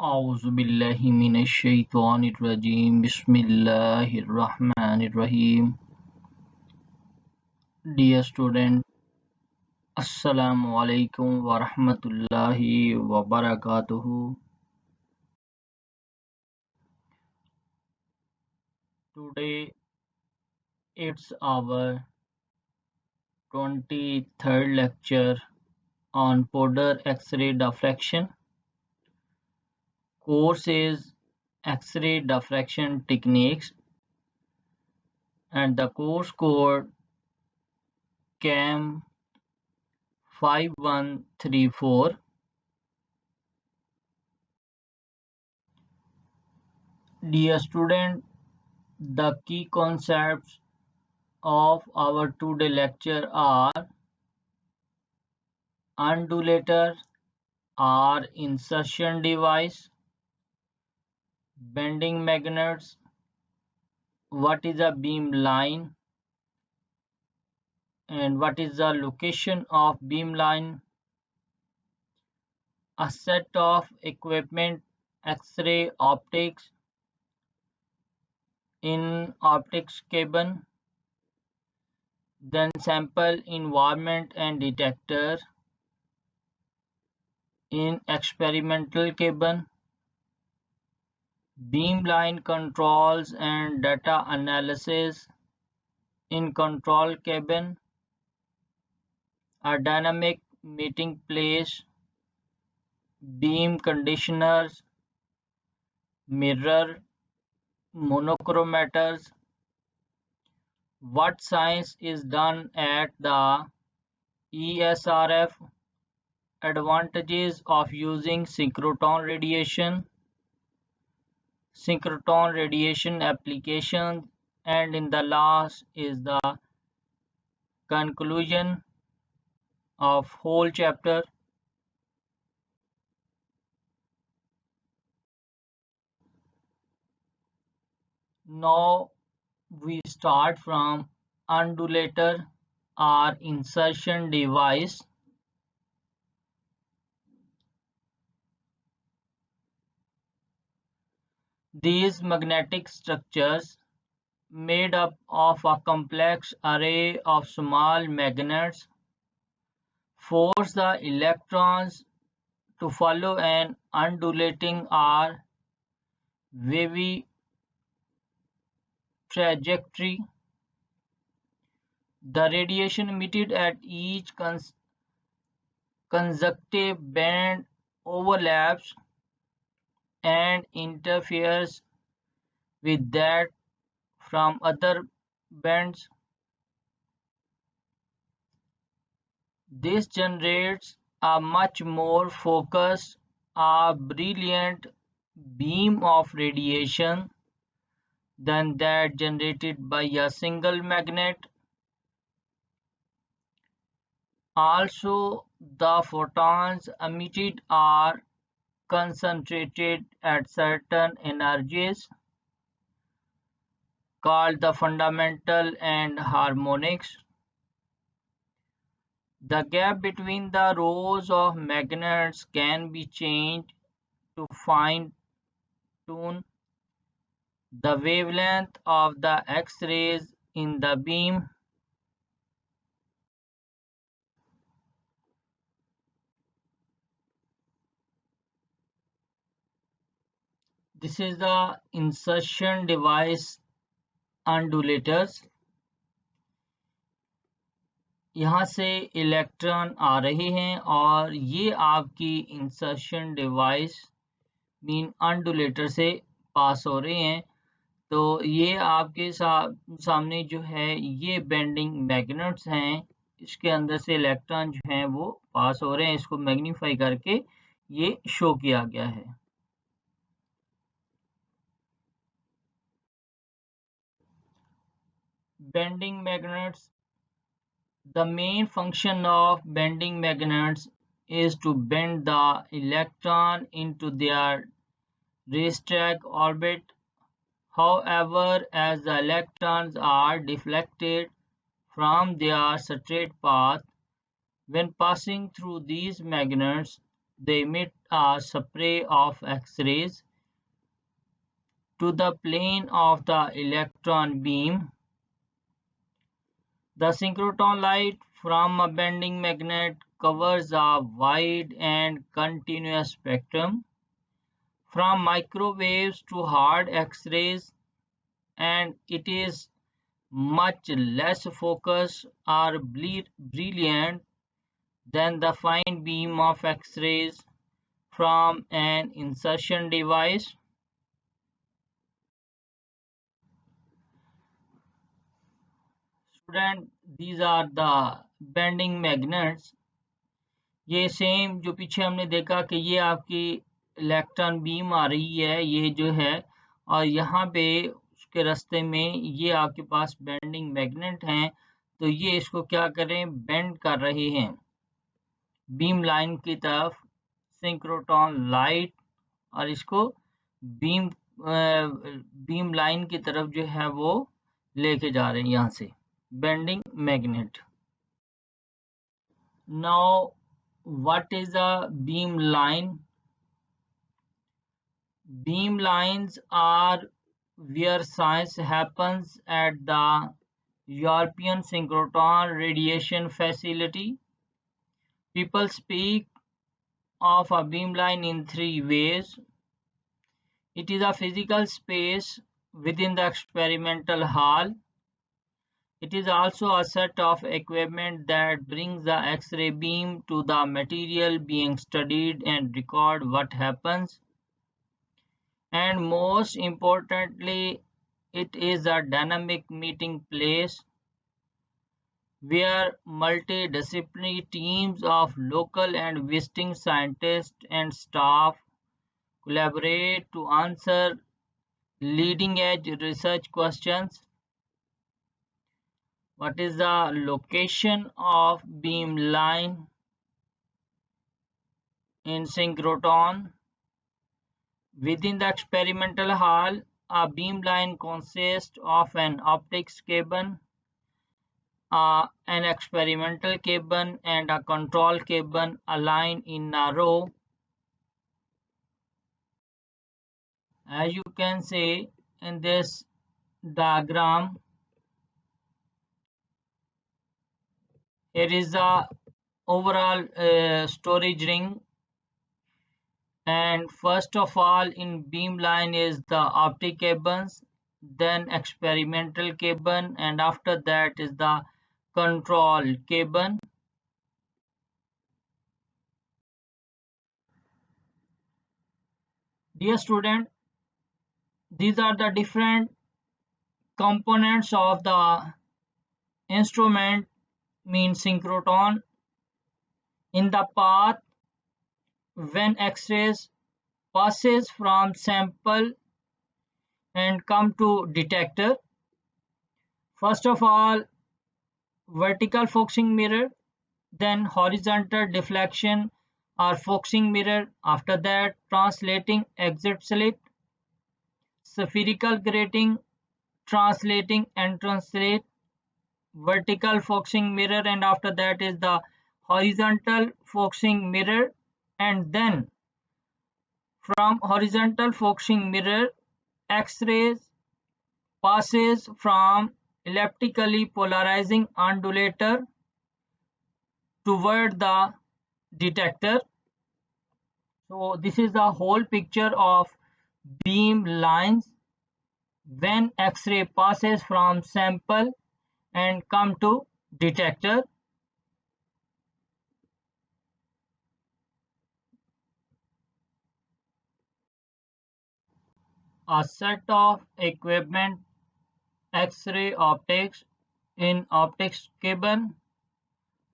أعوذ بالله من الشيطان الرجيم بسم الله الرحمن الرحيم. Dear student, Assalamu alaikum wa rahmatullahi wa barakatuhu. Today it's our 23rd lecture on powder X-ray diffraction. Course is X-ray diffraction techniques and the course code CAM 5134. Dear student, the key concepts of our today lecture are undulator or insertion device, bending magnets, what is a beam line and what is the location of beam line, a set of equipment, X-ray optics in optics cabin, then sample environment and detector in experimental cabin, beamline controls and data analysis in control cabin, a dynamic meeting place, beam conditioners, mirror, monochromators, what science is done at the ESRF, advantages of using synchrotron radiation applications, and in the last is the conclusion of whole chapter. Now we start from undulator or insertion device. These magnetic structures, made up of a complex array of small magnets, force the electrons to follow an undulating or wavy trajectory. The radiation emitted at each consecutive band overlaps and interferes with that from other bands. This generates a much more focused, a brilliant beam of radiation than that generated by a single magnet. Also, the photons emitted are concentrated at certain energies called the fundamental and harmonics. The gap between the rows of magnets can be changed to fine-tune the wavelength of the X-rays in the beam. This is the insertion device undulators. यहाँ से electron आ रहे हैं और ये आपकी insertion device mean अनडुलेटर से पास हो रहे हैं। तो ये आपके सामने जो है ये बेंडिंग मैग्नेट्स हैं, इसके अंदर से इलेक्ट्रॉन जो हैं वो पास हो रहे हैं। इसको मैग्नीफाई करके ये शो किया गया है। Bending magnets. The main function of bending magnets is to bend the electron into their racetrack orbit. However, as the electrons are deflected from their straight path when passing through these magnets, they emit a spray of X-rays to the plane of the electron beam. The synchrotron light from a bending magnet covers a wide and continuous spectrum, from microwaves to hard X-rays, and it is much less focused or brilliant than the fine beam of X-rays from an insertion device. Student, these are the bending magnets. ये same जो पीछे हमने देखा कि ये आपकी electron beam आ रही है, ये जो है, और यहाँ पे उसके रास्ते में ये आपके पास बेंडिंग मैग्नेट हैं, तो ये इसको क्या करें, बेंड कर रहे हैं बीम लाइन की तरफ, सिंक्रोट्रॉन लाइट, और इसको बीम बीम लाइन की तरफ जो है वो लेके जा रहे हैं यहाँ से, bending magnet. Now, what is a beam line? Beam lines are where science happens at the European Synchrotron Radiation Facility. People speak of a beamline in three ways. It is a physical space within the experimental hall. It is also a set of equipment that brings the X-ray beam to the material being studied and record what happens. And most importantly, it is a dynamic meeting place where multidisciplinary teams of local and visiting scientists and staff collaborate to answer leading-edge research questions. What is the location of beam line in synchrotron? Within the experimental hall, a beam line consists of an optics cable, an experimental cable, and a control cable aligned in a row. As you can see in this diagram, here is the overall storage ring, and first of all in beam line is the optic cables, then experimental cable, and after that is the control cable. Dear student, these are the different components of the instrument, means synchrotron. In the path when X-rays passes from sample and come to detector, first of all vertical focusing mirror, then horizontal deflection or focusing mirror, after that translating exit slit, spherical grating, translating entrance slit, vertical focusing mirror, and after that is the horizontal focusing mirror, and then from horizontal focusing mirror, X-rays passes from elliptically polarizing undulator toward the detector. So this is the whole picture of beam lines when X-ray passes from sample and come to detector. A set of equipment, X-ray optics in optics cable.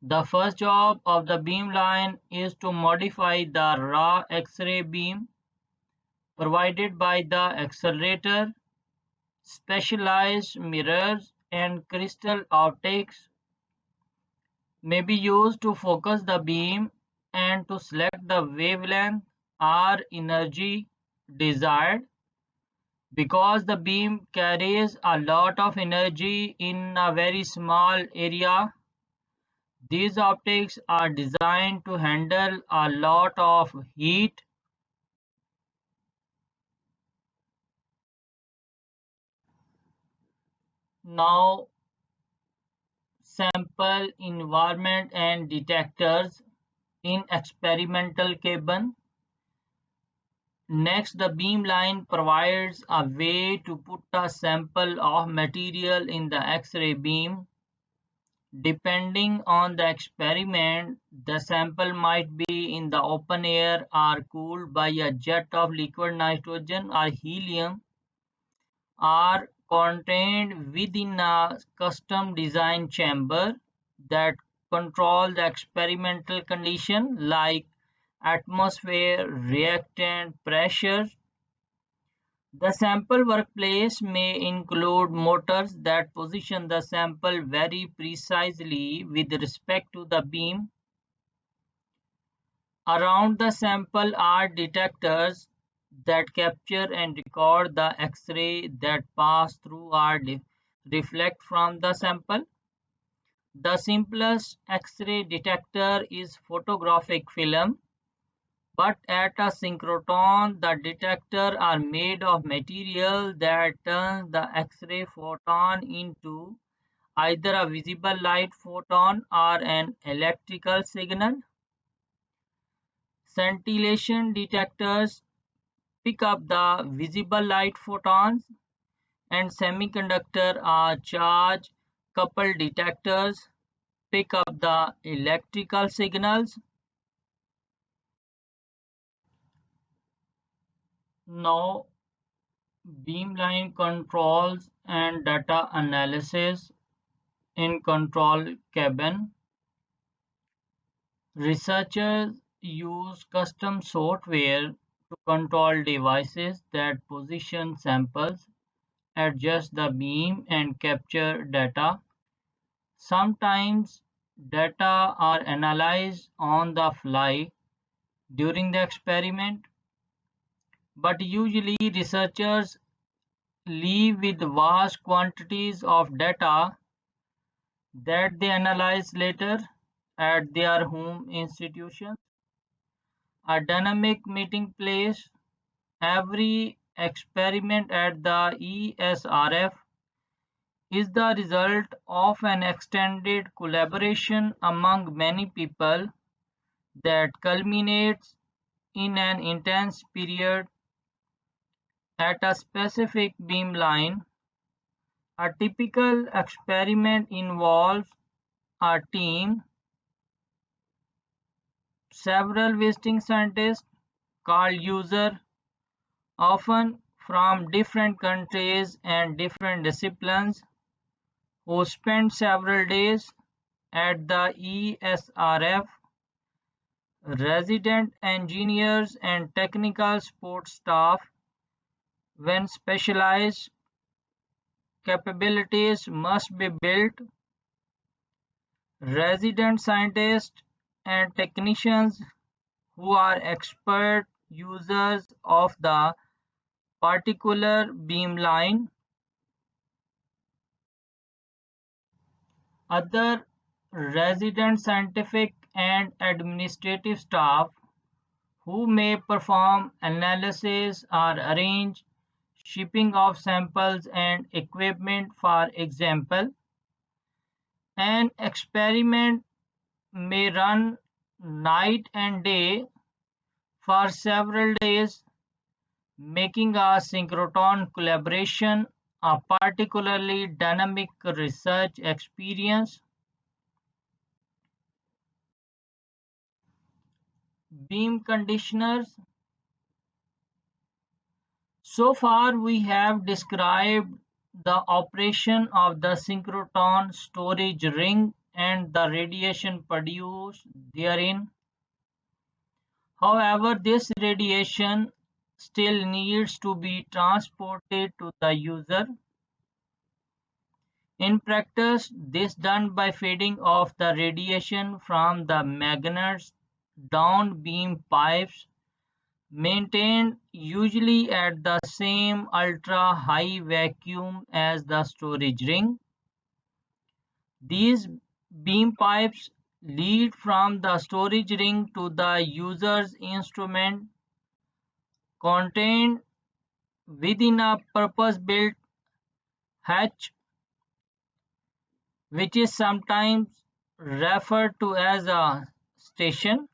The first job of the beam line is to modify the raw X-ray beam provided by the accelerator. Specialized mirrors and crystal optics may be used to focus the beam and to select the wavelength or energy desired. Because the beam carries a lot of energy in a very small area, These optics are designed to handle a lot of heat. Now, sample environment and detectors in experimental cabin. Next, the beamline provides a way to put a sample of material in the X-ray beam. Depending on the experiment, the sample might be in the open air or cooled by a jet of liquid nitrogen or helium, or contained within a custom designed chamber that control the experimental condition like atmosphere, reactant, pressure. The sample workplace may include motors that position the sample very precisely with respect to the beam. Around the sample are detectors that capture and record the X-ray that pass through or reflect from the sample. The simplest X-ray detector is photographic film, but at a synchrotron, the detectors are made of material that turns the X-ray photon into either a visible light photon or an electrical signal. Scintillation detectors pick up the visible light photons, and semiconductor or charge coupled detectors pick up the electrical signals. Now, beamline controls and data analysis in control cabin. Researchers use custom software to control devices that position samples, adjust the beam, and capture data. Sometimes data are analyzed on the fly during the experiment, but usually researchers leave with vast quantities of data that they analyze later at their home institutions. A dynamic meeting place. Every experiment at the ESRF is the result of an extended collaboration among many people that culminates in an intense period at a specific beamline. A typical experiment involves a team, several visiting scientists called users, often from different countries and different disciplines, who spend several days at the ESRF. Resident engineers and technical support staff. When specialized capabilities must be built, resident scientists and technicians who are expert users of the particular beamline. Other resident scientific and administrative staff who may perform analysis or arrange shipping of samples and equipment. For example, an experiment may run night and day for several days, making a synchrotron collaboration a particularly dynamic research experience. Beam conditioners. So far, we have described the operation of the synchrotron storage ring and the radiation produced therein. However, this radiation still needs to be transported to the user. In practice, this is done by feeding off the radiation from the magnets down beam pipes, maintained usually at the same ultra-high vacuum as the storage ring. These beam pipes lead from the storage ring to the user's instrument contained within a purpose-built hatch, which is sometimes referred to as a station.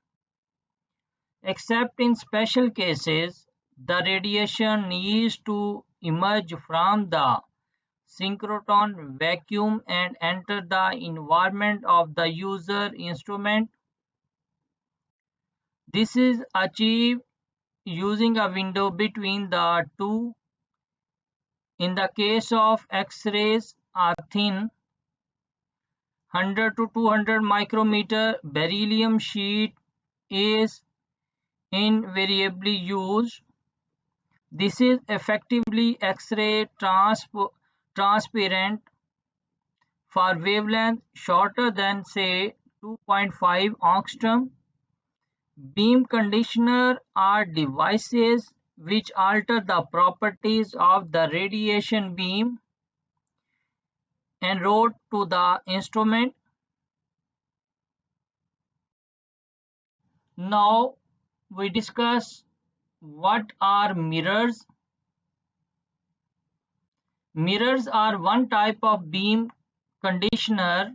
Except in special cases, the radiation needs to emerge from the synchrotron vacuum and enter the environment of the user instrument. This is achieved using a window between the two. In the case of X-rays, a thin 100 to 200 micrometer beryllium sheet is invariably used. This is effectively X-ray transparent for wavelength shorter than say 2.5 angstrom. Beam conditioner are devices which alter the properties of the radiation beam en route to the instrument. Now we discuss what are mirrors. Mirrors are one type of beam conditioner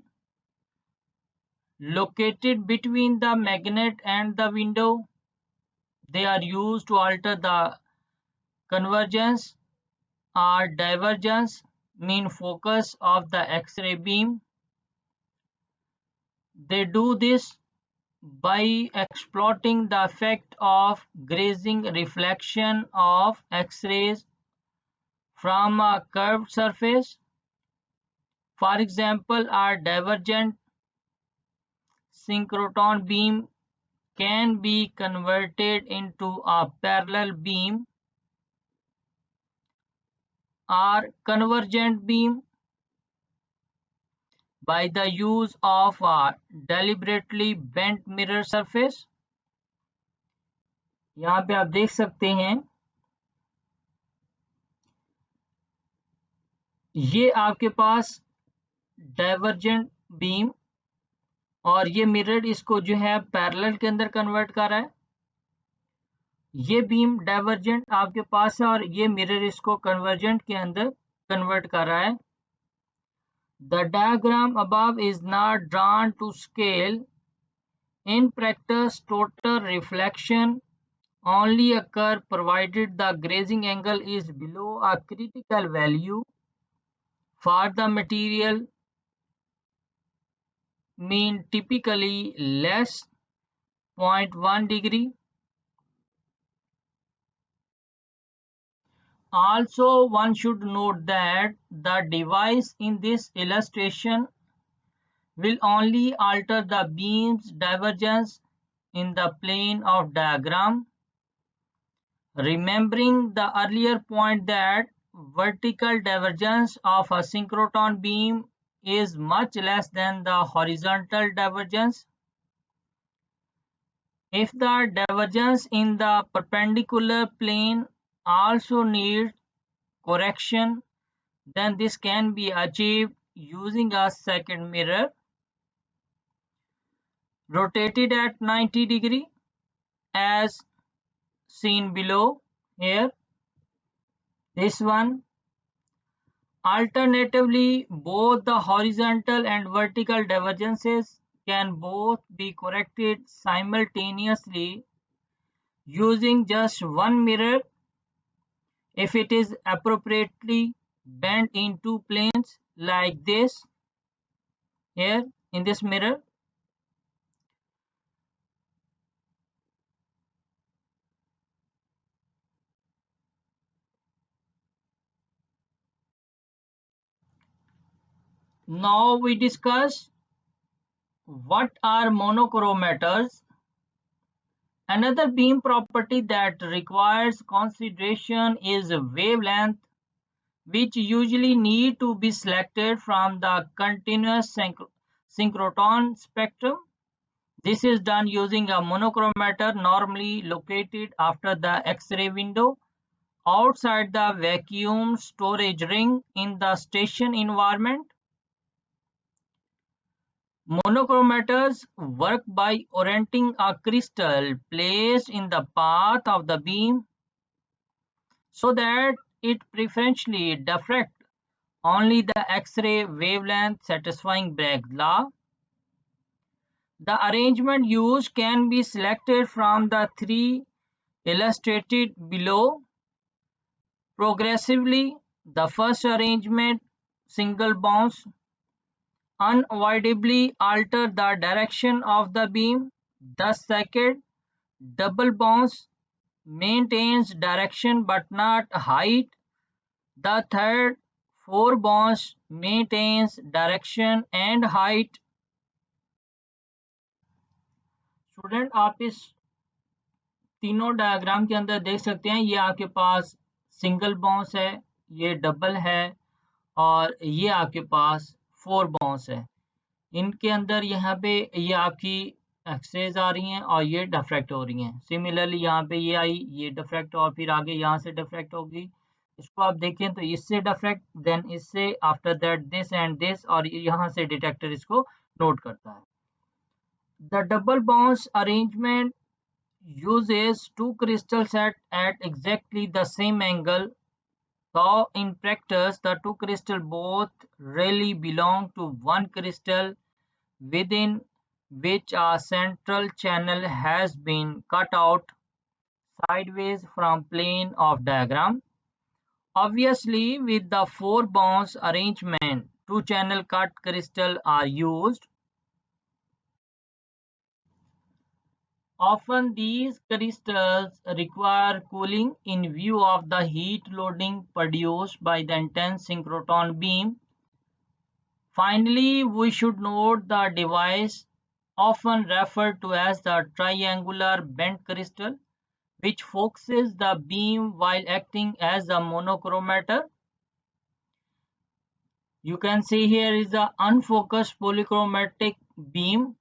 located between the magnet and the window. They are used to alter the convergence or divergence mean focus of the X-ray beam. They do this by exploiting the effect of grazing reflection of X-rays from a curved surface. For example, a divergent synchrotron beam can be converted into a parallel beam or convergent beam by the use of a deliberately bent mirror surface. यहाँ पे आप देख सकते हैं ये आपके पास divergent beam और ये मिरर इसको जो है पैरेलल के अंदर कन्वर्ट कर रहा है। ये बीम डाइवर्जेंट आपके पास है और ये मिरर इसको कन्वर्जेंट के अंदर कन्वर्ट कर रहा है। The diagram above is not drawn to scale. In practice, total reflection only occur provided the grazing angle is below a critical value for the material, mean typically less 0.1 degree. Also, one should note that the device in this illustration will only alter the beam's divergence in the plane of diagram. Remembering the earlier point that vertical divergence of a synchrotron beam is much less than the horizontal divergence. If the divergence in the perpendicular plane also needs correction, then this can be achieved using a second mirror rotated at 90 degree as seen below here. This one. Alternatively, both the horizontal and vertical divergences can both be corrected simultaneously using just one mirror if it is appropriately bent in two planes like this here in this mirror. Now we discuss what are monochromators. Another beam property that requires consideration is wavelength, which usually need to be selected from the continuous synchrotron spectrum. This is done using a monochromator normally located after the X-ray window outside the vacuum storage ring in the station environment. Monochromators work by orienting a crystal placed in the path of the beam so that it preferentially diffracts only the X-ray wavelength, satisfying Bragg's law. The arrangement used can be selected from the three illustrated below. Progressively, the first arrangement, single bonds, unavoidably alter the direction of the beam. The second, double bonds, maintains direction but not height. The third, four bonds, maintains direction and height. Student आप इस तीनों diagram के अंदर देख सकते हैं, ये आपके पास सिंगल बॉन्स है, ये डबल है और ये आपके पास फोर बॉन्स है। इनके अंदर यहाँ पे ये आपकी एक्सरेज आ रही हैं और ये डिफ्रैक्ट हो रही हैं। सिमिलरली यहाँ पे ये आई, ये डिफ्रैक्ट और फिर आगे यहाँ से डिफ्रैक्ट होगी। इसको आप देखें तो इससे डिफ्रैक्ट, देन इससे, after that this and this, और यहाँ से डिटेक्टर इसको नोट करता है। The double bonds arrangement uses two crystals at exactly the same angle, though in practice the two crystals both really belong to one crystal within which a central channel has been cut out sideways from plane of diagram. Obviously, with the four bonds arrangement, two channel cut crystals are used. Often these crystals require cooling in view of the heat loading produced by the intense synchrotron beam. Finally, we should note the device often referred to as the triangular bent crystal, which focuses the beam while acting as a monochromator. You can see here is the unfocused polychromatic beam,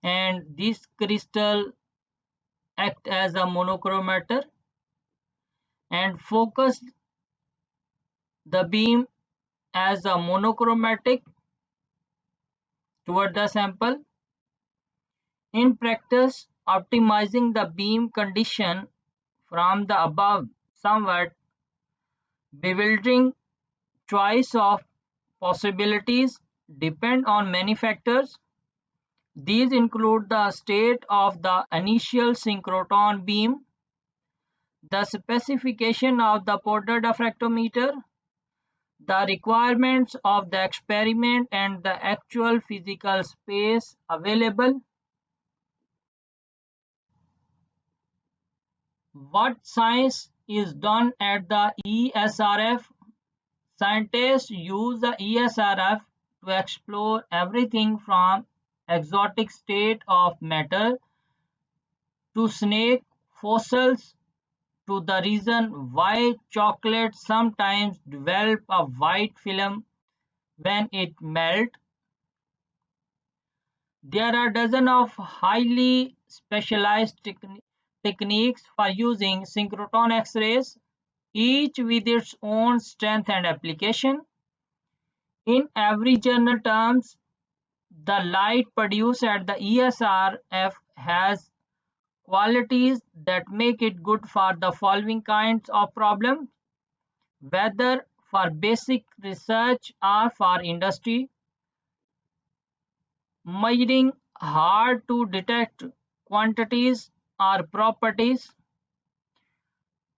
and this crystal act as a monochromator and focus the beam as a monochromatic toward the sample. In practice, optimizing the beam condition from the above somewhat bewildering choice of possibilities depend on many factors. These include the state of the initial synchrotron beam, the specification of the Porter diffractometer, the requirements of the experiment, and the actual physical space available. What science is done at the ESRF? Scientists use the ESRF to explore everything from exotic state of matter to snake fossils to the reason why chocolate sometimes develop a white film when it melts. There are dozens of highly specialized techniques for using synchrotron X-rays, each with its own strength and application. In every general terms, the light produced at the ESRF has qualities that make it good for the following kinds of problems, whether for basic research or for industry: measuring hard to detect quantities or properties.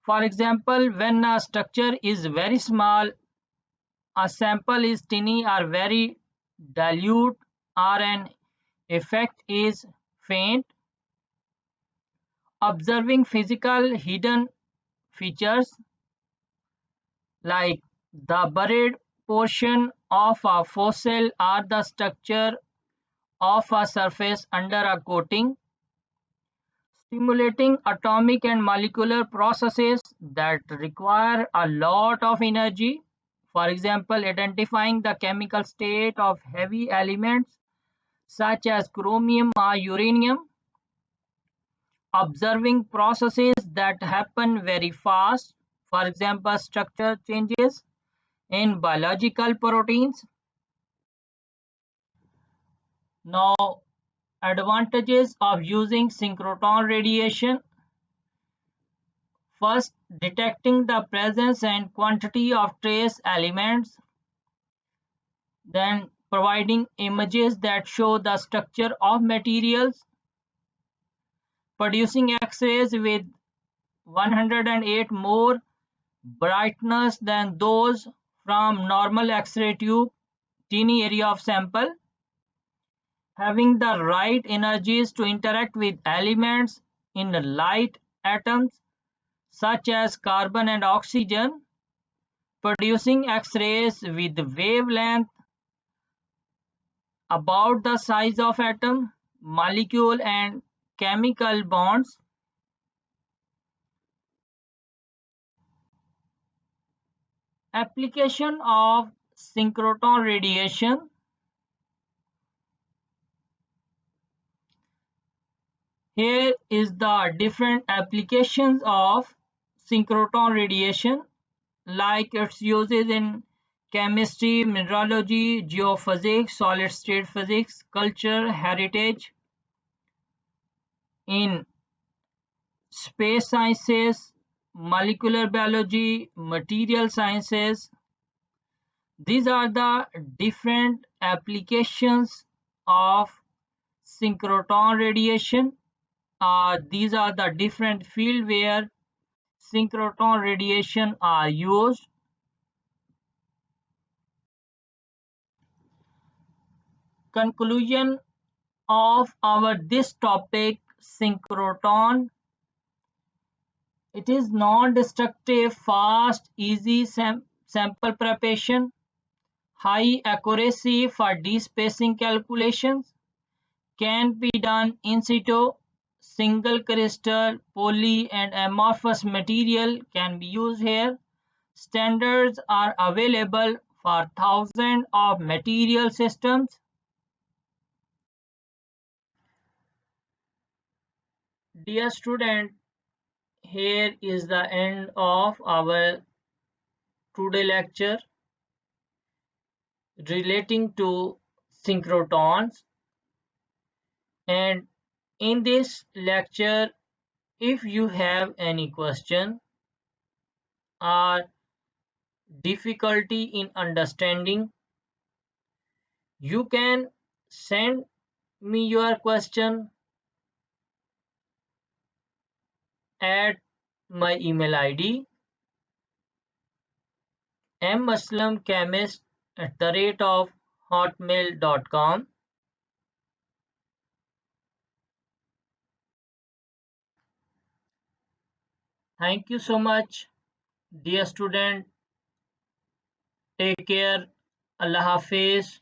For example, when a structure is very small, a sample is tiny or very dilute, or an effect is faint. Observing physical hidden features like the buried portion of a fossil or the structure of a surface under a coating. Simulating atomic and molecular processes that require a lot of energy. For example, identifying the chemical state of heavy elements such as chromium or uranium. Observing processes that happen very fast, for example, structure changes in biological proteins. Now, advantages of using synchrotron radiation. First, detecting the presence and quantity of trace elements. Then, providing images that show the structure of materials. Producing X-rays with 108 more brightness than those from normal X-ray tube, teeny area of sample. Having the right energies to interact with elements in the light atoms such as carbon and oxygen. Producing X-rays with wavelength about the size of atom, molecule and chemical bonds. Application of synchrotron radiation. Here is the different applications of synchrotron radiation, like its uses in chemistry, mineralogy, geophysics, solid state physics, culture, heritage, in space sciences, molecular biology, material sciences. These are the different applications of synchrotron radiation. These are the different fields where synchrotron radiation are used. Conclusion of our this topic, synchrotron. It is non-destructive, fast, easy sample preparation, high accuracy for d-spacing calculations, can be done in situ, single crystal, poly and amorphous material can be used here. Standards are available for thousands of material systems. Dear student, here is the end of our today lecture relating to synchrotrons. And in this lecture, if you have any question or difficulty in understanding, you can send me your question at my email ID mmuslimchemist@hotmail.com. Thank you so much, dear student. Take care. Allah Hafiz.